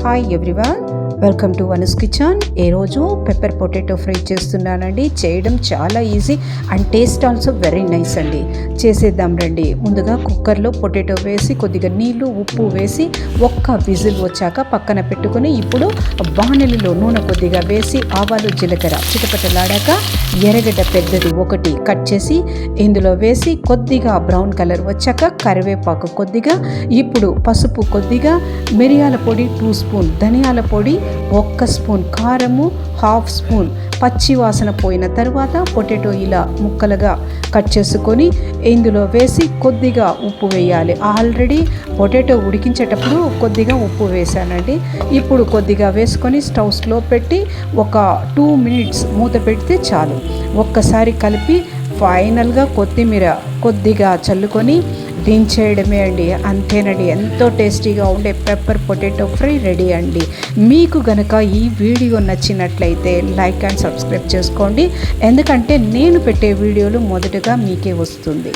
Hi everyone, welcome to వనస్ kitchen. ఈరోజు pepper potato fry చేస్తున్నానండి. చేయడం చాలా easy and taste also very nice అండి. చేసేద్దాం రండి. ముందుగా కుక్కర్లో పొటాటో వేసి కొద్దిగా నీళ్లు ఉప్పు వేసి ఒక్క విజిల్ వచ్చాక పక్కన పెట్టుకుని ఇప్పుడు బాణలిలో నూనె కొద్దిగా వేసి ఆవాలు జీలకర్ర చిటపటలాడాక ఎర్రగడ్డ పెద్దది ఒకటి కట్ చేసి ఇందులో వేసి కొద్దిగా బ్రౌన్ కలర్ వచ్చాక కరివేపాకు కొద్దిగా, ఇప్పుడు పసుపు కొద్దిగా, మిరియాల పొడి 2 స్పూన్, ధనియాల పొడి 1 స్పూన్, కారము 1/2 స్పూన్, పచ్చి వాసన పోయిన తర్వాత పొటాటో ఇలా ముక్కలుగా కట్ చేసుకొని ఇందులో వేసి కొద్దిగా ఉప్పు వేయాలి. ఆల్రెడీ పొటాటో ఉడికించేటప్పుడు కొద్దిగా ఉప్పు వేసానండి. ఇప్పుడు కొద్దిగా వేసుకొని స్టవ్ స్లో పెట్టి ఒక 2 మినిట్స్ మూత పెడితే చాలు. ఒక్కసారి కలిపి ఫైనల్గా కొత్తిమీర కొద్దిగా చల్లుకొని దించేయడమే అండి. అంతేనండి, ఎంతో టేస్టీగా ఉండే పెప్పర్ పొటాటో ఫ్రై రెడీ అండి. మీకు గనక ఈ వీడియో నచ్చినట్లయితే లైక్ అండ్ సబ్స్క్రైబ్ చేసుకోండి, ఎందుకంటే నేను పెట్టే వీడియోలు మొదటగా మీకే వస్తుంది.